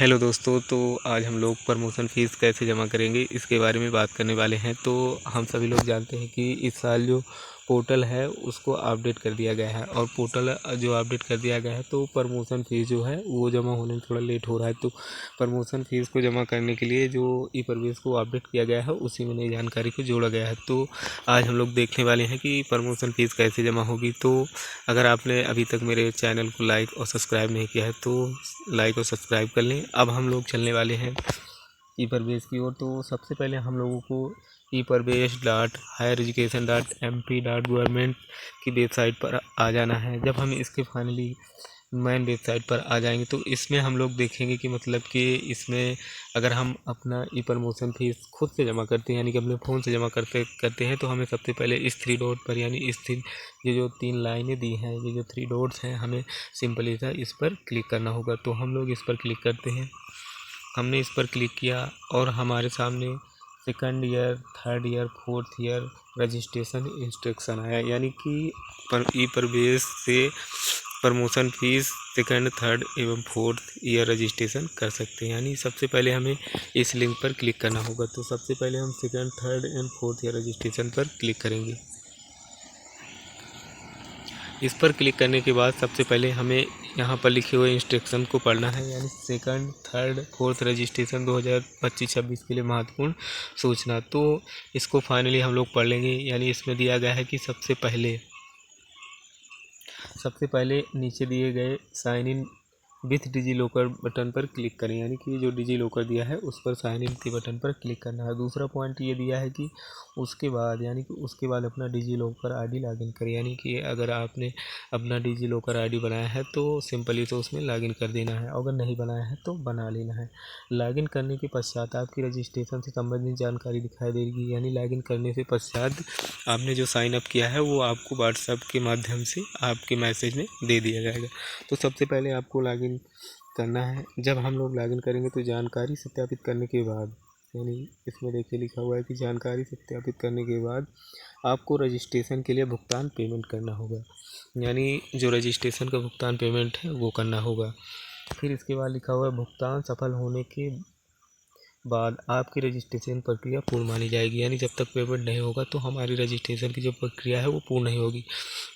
Hello दोस्तों, तो आज हम लोग प्रमोशन फ़ीस कैसे जमा करेंगे इसके बारे में बात करने वाले हैं। तो हम सभी लोग जानते हैं कि इस साल जो पोर्टल है उसको अपडेट कर दिया गया है, और पोर्टल जो अपडेट कर दिया गया है तो प्रमोशन फ़ीस जो है वो जमा होने में थोड़ा लेट हो रहा है। तो प्रमोशन फ़ीस को जमा करने के लिए जो ई प्रवेश को अपडेट किया गया है उसी में नई जानकारी को जोड़ा गया है। तो आज हम लोग देखने वाले हैं कि प्रमोशन फ़ीस कैसे जमा होगी। तो अगर आपने अभी तक मेरे चैनल को लाइक और सब्सक्राइब नहीं किया है तो लाइक और सब्सक्राइब कर लें। अब हम लोग चलने वाले हैं ई प्रवेश की ओर। तो सबसे पहले हम लोगों को ePravesh.highereducation.mp.government की वेबसाइट पर आ जाना है। जब हम इसके फाइनली मेन वेबसाइट पर आ जाएंगे तो इसमें हम लोग देखेंगे कि मतलब कि इसमें अगर हम अपना ई प्रमोशन फीस खुद से जमा करते हैं, यानी कि अपने फ़ोन से जमा करते हैं, तो हमें सबसे पहले इस थ्री डॉट पर, यानी इस ये जो 3 लाइनें दी हैं, ये जो 3 डॉट्स हैं, हमें सिंपली सा इस पर क्लिक करना होगा। तो हम लोग इस पर क्लिक करते हैं। हमने इस पर क्लिक किया और हमारे सामने second year, third year, fourth year registration instruction आया, यानी कि ई प्रवेश से प्रमोशन फ़ीस सेकंड, थर्ड एवं फोर्थ ईयर रजिस्ट्रेशन कर सकते हैं। यानी सबसे पहले हमें इस लिंक पर क्लिक करना होगा। तो सबसे पहले हम second, third and fourth year registration पर क्लिक करेंगे। इस पर क्लिक करने के बाद सबसे पहले हमें यहाँ पर लिखे हुए इंस्ट्रक्शन को पढ़ना है, यानी सेकंड, थर्ड, फोर्थ रजिस्ट्रेशन 2025-26 के लिए महत्वपूर्ण सूचना। तो इसको फाइनली हम लोग पढ़ लेंगे। यानी इसमें दिया गया है कि सबसे पहले नीचे दिए गए sign in with DigiLocker button पर क्लिक करें, यानी कि जो डिजी लॉकर दिया है उस पर साइन इन के बटन पर क्लिक करना है। दूसरा पॉइंट ये दिया है कि उसके बाद अपना डिजी लॉकर आईडी लॉगिन करें, यानी कि अगर आपने अपना डिजी लॉकर आईडी बनाया है तो सिंपली तो उसमें लॉगिन कर देना है, अगर नहीं बनाया है तो बना लेना है। लॉगिन करने के पश्चात आपकी रजिस्ट्रेशन से संबंधित जानकारी दिखाई देगी, यानी लॉगिन करने से पश्चात आपने जो साइन अप किया है वो आपको व्हाट्सएप के माध्यम से आपके मैसेज में दे दिया जाएगा। तो सबसे पहले आपको लॉगिन करना है। जब हम लोग लॉगिन करेंगे तो जानकारी सत्यापित करने के बाद, यानी इसमें देखिए लिखा हुआ है कि जानकारी सत्यापित करने के बाद आपको रजिस्ट्रेशन के लिए भुगतान पेमेंट करना होगा, यानी जो रजिस्ट्रेशन का भुगतान पेमेंट है वो करना होगा। फिर इसके बाद लिखा हुआ है भुगतान सफल होने के बाद आपकी रजिस्ट्रेशन प्रक्रिया पूर्ण मानी जाएगी, यानी जब तक पेमेंट नहीं होगा तो हमारी रजिस्ट्रेशन की जो प्रक्रिया है वो पूर्ण नहीं होगी।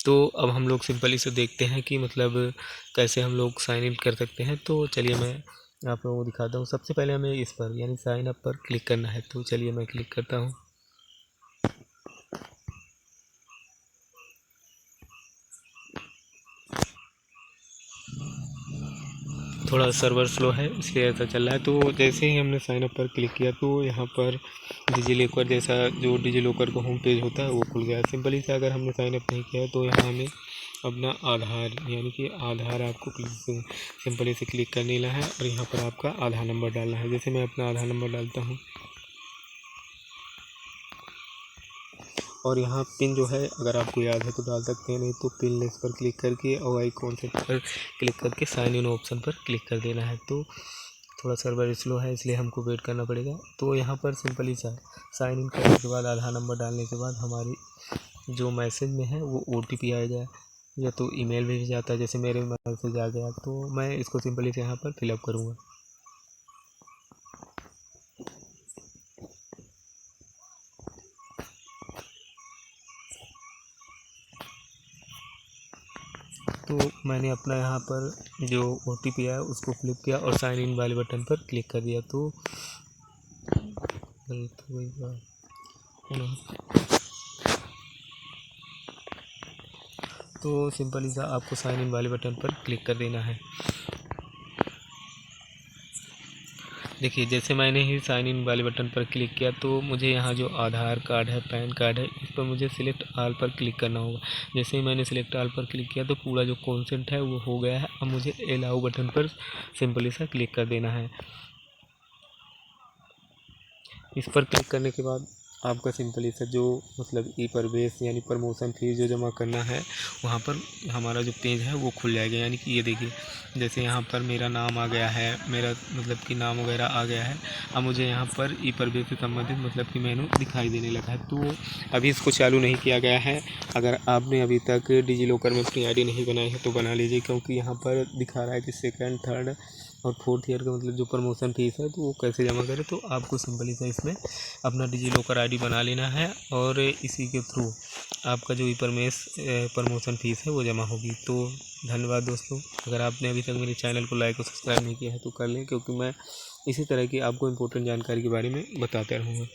तो अब हम लोग सिंपली से देखते हैं कि मतलब कैसे हम लोग साइन इन कर सकते हैं। तो चलिए मैं आप लोगों को दिखाता हूँ। सबसे पहले हमें इस पर, यानी साइन अप पर क्लिक करना है। तो चलिए मैं क्लिक करता हूँ। थोड़ा सर्वर स्लो है इसलिए ऐसा चल रहा है। तो जैसे ही हमने साइन अप पर क्लिक किया तो यहाँ पर डिजी लॉकर जैसा जो डिजी लॉकर का होम पेज होता है वो खुल गया। सिंपली से अगर हमने साइन अप नहीं किया है तो यहाँ हमें अपना आधार, यानी कि आधार आपको सिंपली से क्लिक कर लेना है और यहाँ पर आपका आधार नंबर डालना है। जैसे मैं अपना आधार नंबर डालता हूँ और यहाँ पिन जो है अगर आपको याद है तो डाल सकते हैं, नहीं तो पिन लेस पर क्लिक करके और आइकॉन से पर क्लिक करके साइन इन ऑप्शन पर क्लिक कर देना है। तो थोड़ा सर्वर स्लो है इसलिए हमको वेट करना पड़ेगा। तो यहाँ पर सिंपली साइन इन करने के बाद आधार नंबर डालने के बाद हमारी जो मैसेज में है वो OTP आएगा, या तो ईमेल भेज जाता है। जैसे मेरे मैसेज आ गया तो मैं इसको सिंपली से यहाँ पर फिलअप करूँगा। तो मैंने अपना यहाँ पर जो OTP आया उसको फ्लिप किया और साइन इन वाले बटन पर क्लिक कर दिया। तो सिंपली सा आपको साइन इन वाले बटन पर क्लिक कर देना है। देखिए जैसे मैंने ही साइन इन वाले बटन पर क्लिक किया तो मुझे यहाँ जो आधार कार्ड है, पैन कार्ड है, इस पर मुझे सिलेक्ट ऑल पर क्लिक करना होगा। जैसे ही मैंने सिलेक्ट ऑल पर क्लिक किया तो पूरा जो कॉन्सेंट है वो हो गया है। अब मुझे अलाउ बटन पर सिंपली सा क्लिक कर देना है। इस पर क्लिक करने के बाद आपका सिंपली सा जो मतलब ई प्रवेश यानी प्रमोशन फीस जो जमा करना है वहाँ पर हमारा जो पेज है वो खुल जाएगा। यानी कि ये देखिए जैसे यहाँ पर मेरा नाम आ गया है, मेरा मतलब कि नाम वगैरह आ गया है। अब मुझे यहाँ पर ई प्रवेश से संबंधित मतलब कि मेनू दिखाई देने लगा है। तो अभी इसको चालू नहीं किया गया है। अगर आपने अभी तक डिजी लॉकर में अपनी ID नहीं बनाई है तो बना लीजिए, क्योंकि यहाँ पर दिखा रहा है कि सेकंड, थर्ड और 4th ईयर का मतलब जो प्रमोशन फीस है तो वो कैसे जमा करें। तो आपको सिंपली सा इसमें अपना डिजी लॉकर ID बना लेना है और इसी के थ्रू आपका जो प्रमोशन फीस है वो जमा होगी। तो धन्यवाद दोस्तों। अगर आपने अभी तक मेरे चैनल को लाइक और सब्सक्राइब नहीं किया है तो कर लें, क्योंकि मैं इसी तरह की आपको इम्पोर्टेंट जानकारी के बारे में बताता रहूँगा।